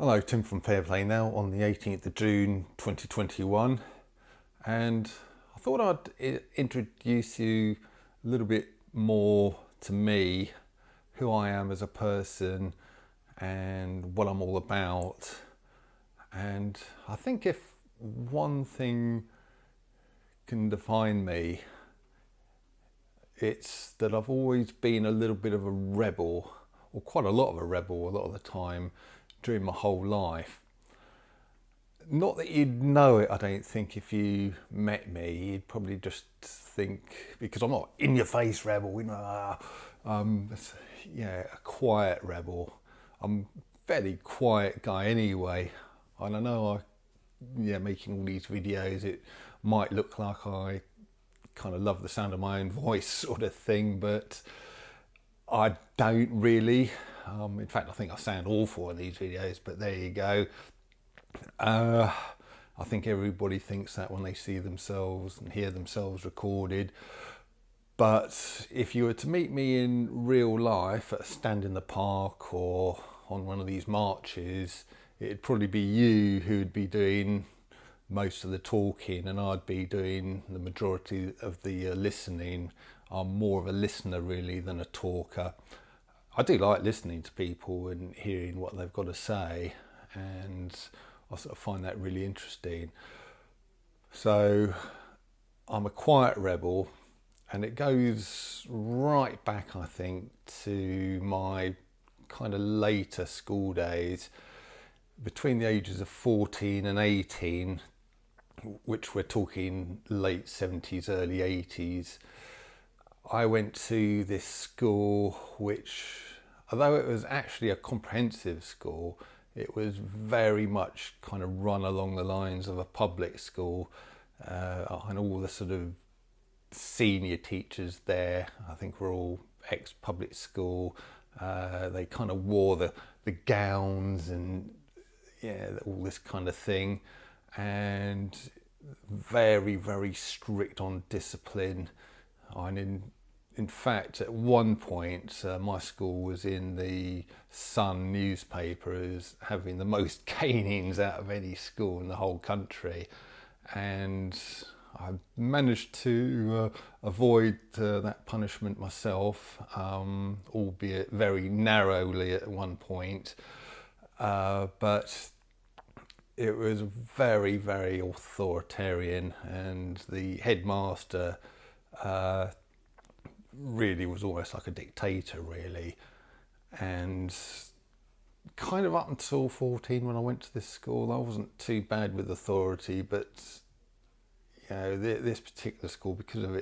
Hello, Tim from Fair Play now on the 18th of June 2021, and I thought introduce you a little bit more to me, who I am as a person and what I'm all about. And I think if one thing can define me, it's that I've always been a little bit of a rebel, or quite a lot of a rebel a lot of the time during my whole life. Not that you'd know it, I don't think, if you met me. You'd probably just think, because I'm not in your face rebel, a quiet rebel. I'm a fairly quiet guy anyway. And I know making all these videos, it might look like I kind of love the sound of my own voice sort of thing, but I don't really. In fact, I think I sound awful in these videos, but there you go. I think everybody thinks that when they see themselves and hear themselves recorded. But if you were to meet me in real life at a stand in the park or on one of these marches, it'd probably be you who'd be doing most of the talking and I'd be doing the majority of the listening. I'm more of a listener really than a talker. I do like listening to people and hearing what they've got to say, and I sort of find that really interesting. So I'm a quiet rebel, and it goes right back, I think, to my kind of later school days, between the ages of 14 and 18, which we're talking late 70s, early 80s. I went to this school which, although it was actually a comprehensive school, it was very much kind of run along the lines of a public school, and all the sort of senior teachers there, I think, were all ex-public school. They kind of wore the gowns and all this kind of thing, and very, very strict on discipline. And in fact, at one point, my school was in the Sun newspaper as having the most canings out of any school in the whole country. And I managed to avoid that punishment myself, albeit very narrowly at one point. But it was very, very authoritarian, and the headmaster really was almost like a dictator, really. And kind of up until 14, when I went to this school, I wasn't too bad with authority, but this particular school, because of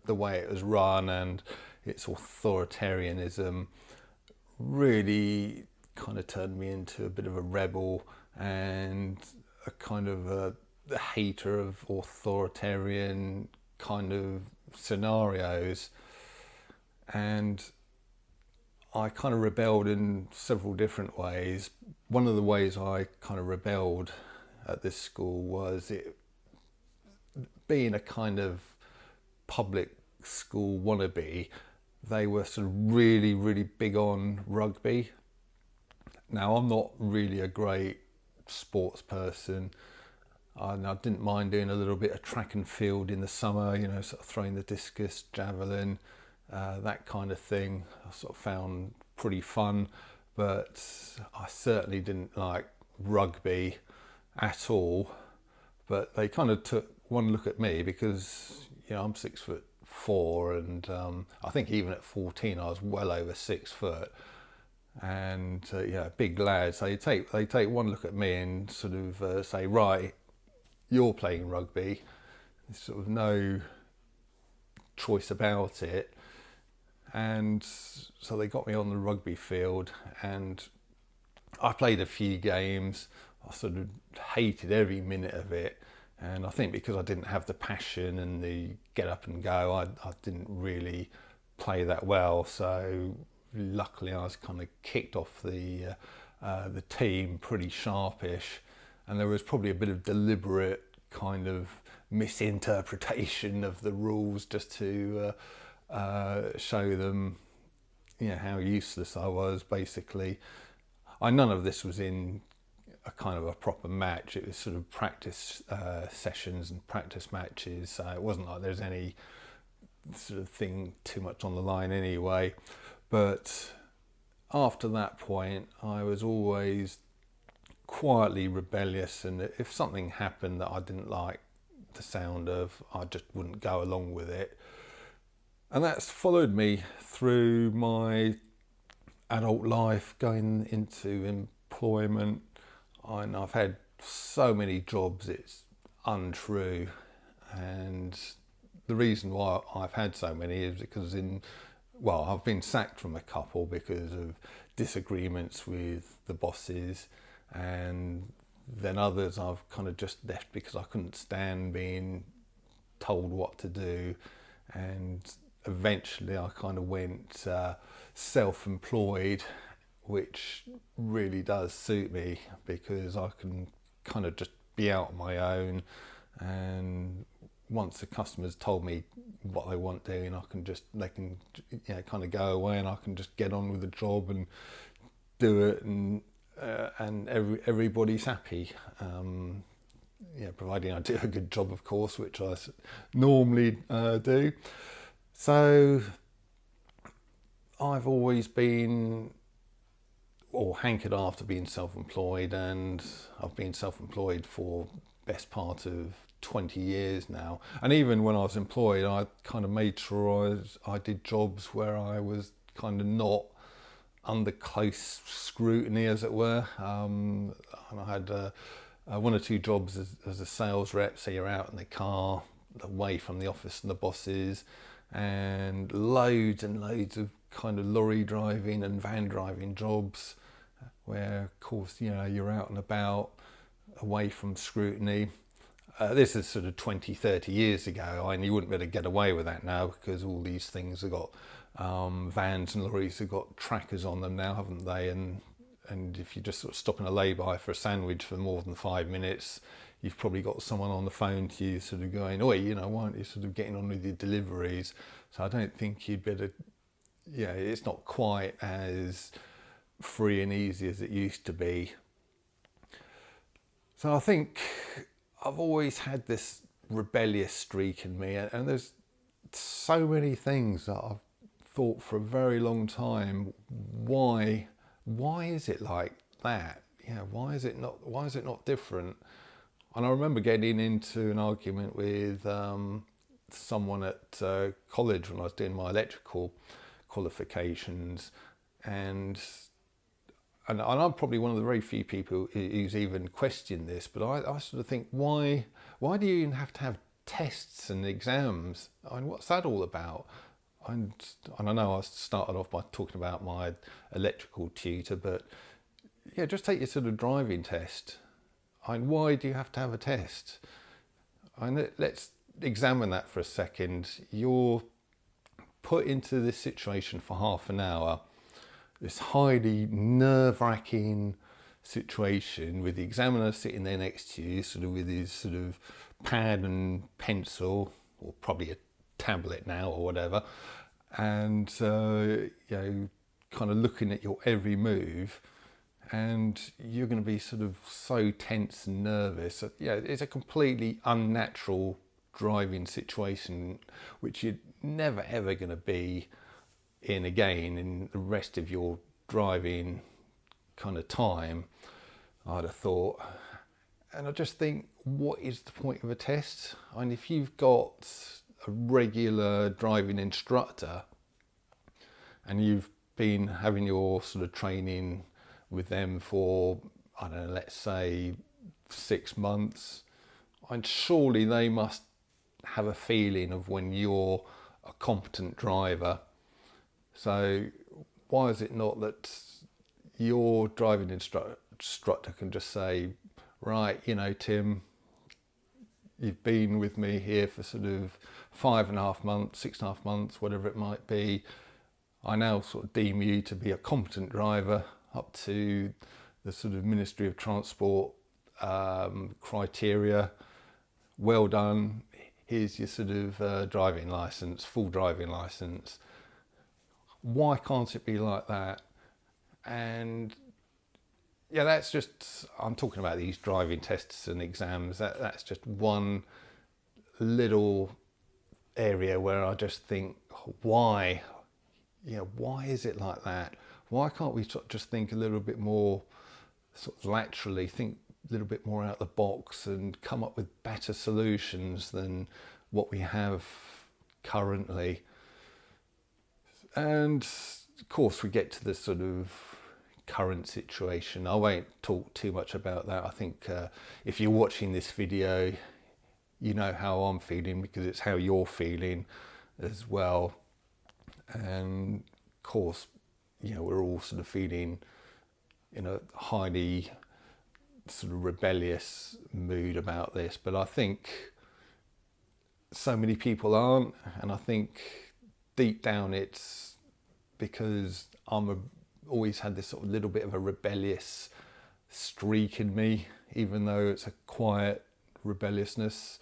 the way it was run and its authoritarianism, really kind of turned me into a bit of a rebel and a kind of a hater of authoritarian kind of scenarios. And I kind of rebelled in several different ways. One of the ways I kind of rebelled at this school was it being a kind of public school wannabe. They were sort of really, really big on rugby. Now, I'm not really a great sports person. I didn't mind doing a little bit of track and field in the summer, sort of throwing the discus, javelin, that kind of thing. I sort of found pretty fun, but I certainly didn't like rugby at all. But they kind of took one look at me because, I'm 6'4", and I think even at 14 I was well over 6 foot. And big lads. They take one look at me and sort of say, right, you're playing rugby. There's sort of no choice about it. And so they got me on the rugby field, and I played a few games. I sort of hated every minute of it. And I think because I didn't have the passion and the get up and go, I didn't really play that well. So luckily I was kind of kicked off the team pretty sharpish, and there was probably a bit of deliberate kind of misinterpretation of the rules just to show them how useless I was, basically. None of this was in a kind of a proper match. It was sort of practice sessions and practice matches. So it wasn't like there's any sort of thing too much on the line anyway. But after that point, I was always quietly rebellious, and if something happened that I didn't like the sound of, I just wouldn't go along with it. And that's followed me through my adult life, going into employment. And I've had so many jobs, it's untrue. And the reason why I've had so many is because I've been sacked from a couple because of disagreements with the bosses, and then others I've kind of just left because I couldn't stand being told what to do. And eventually I kind of went self-employed, which really does suit me because I can kind of just be out on my own, and once the customers told me what they want doing, they can kind of go away, and I can just get on with the job and do it, and everybody's happy. Providing I do a good job, of course, which I normally do. So I've always been, or hankered after being self-employed, and I've been self-employed for best part of 20 years now. And even when I was employed, I kind of made sure I did jobs where I was kind of not under close scrutiny, as it were. And I had one or two jobs as a sales rep, so you're out in the car, away from the office and the bosses, and loads of kind of lorry driving and van driving jobs where, of course, you're out and about, away from scrutiny. This is sort of 20, 30 years ago, and you wouldn't be able to get away with that now because all these things have got vans and lorries have got trackers on them now, haven't they? And if you just sort of stop in a lay-by for a sandwich for more than 5 minutes, you've probably got someone on the phone to you sort of going, "Oi, why aren't you sort of getting on with your deliveries?" So I don't think you'd better, it's not quite as free and easy as it used to be. So I think I've always had this rebellious streak in me, and there's so many things that I've thought for a very long time, why is it like that? Why is it not different? And I remember getting into an argument with someone at college when I was doing my electrical qualifications, and I'm probably one of the very few people who's even questioned this, but I sort of think, why do you even have to have tests and exams? I mean, what's that all about? And I know I started off by talking about my electrical tutor, but just take your sort of driving test. I mean, why do you have to have a test? And let's examine that for a second. You're put into this situation for half an hour, this highly nerve-wracking situation with the examiner sitting there next to you, sort of with his sort of pad and pencil, or probably a tablet now or whatever, and kind of looking at your every move, and you're going to be sort of so tense and nervous. It's a completely unnatural driving situation which you're never ever going to be in again in the rest of your driving kind of time, I'd have thought. And I just think, what is the point of a test? I mean, if you've got a regular driving instructor and you've been having your sort of training with them for, I don't know, let's say 6 months, and surely they must have a feeling of when you're a competent driver. So why is it not that your driving instructor can just say, right, Tim, you've been with me here for sort of 5.5 months, 6.5 months, whatever it might be. I now sort of deem you to be a competent driver up to the sort of Ministry of Transport criteria. Well done. Here's your sort of driving licence, full driving licence. Why can't it be like that? And yeah, that's just, I'm talking about these driving tests and exams. That's just one little area where I just think, why? You know, why is it like that? Why can't we just think a little bit more sort of laterally, think a little bit more out the box and come up with better solutions than what we have currently? And of course we get to the sort of current situation. I won't talk too much about that. I think if you're watching this video, you know how I'm feeling, because it's how you're feeling as well. And of course, you know, we're all sort of feeling in a highly sort of rebellious mood about this, but I think so many people aren't, and I think deep down it's because always had this sort of little bit of a rebellious streak in me, even though it's a quiet rebelliousness,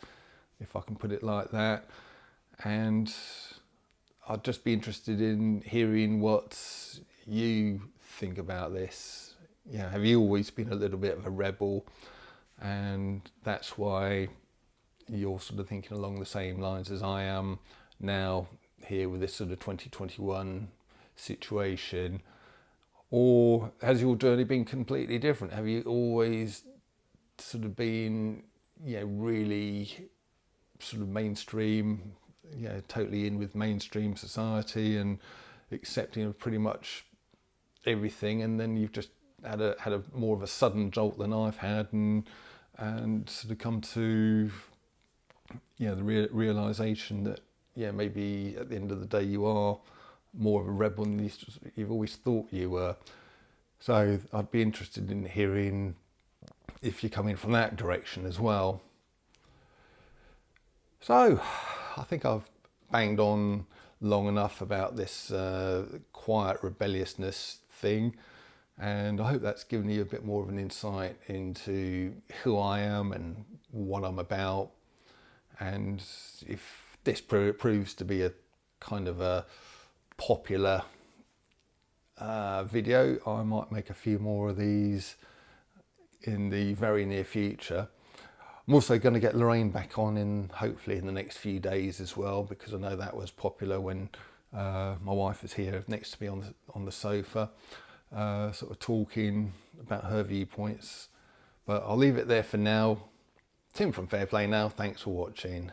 if I can put it like that. And I'd just be interested in hearing what you think about this. You know, have you always been a little bit of a rebel, and that's why you're sort of thinking along the same lines as I am now here with this sort of 2021 situation? Or has your journey been completely different? Have you always sort of been, you know, really sort of mainstream, you know, totally in with mainstream society and accepting of pretty much everything, and then you've just had a more of a sudden jolt than I've had, and sort of come to, you know, the realization that, yeah, maybe at the end of the day you are more of a rebel than you've always thought you were. So I'd be interested in hearing if you're coming from that direction as well. So I think I've banged on long enough about this quiet rebelliousness thing, and I hope that's given you a bit more of an insight into who I am and what I'm about. And if this proves to be a kind of a popular video, I might make a few more of these in the very near future. I'm also going to get Lorraine back on hopefully in the next few days as well, because I know that was popular when my wife was here next to me on the sofa, sort of talking about her viewpoints. But I'll leave it there for now. Tim from Fair Play now. Thanks for watching.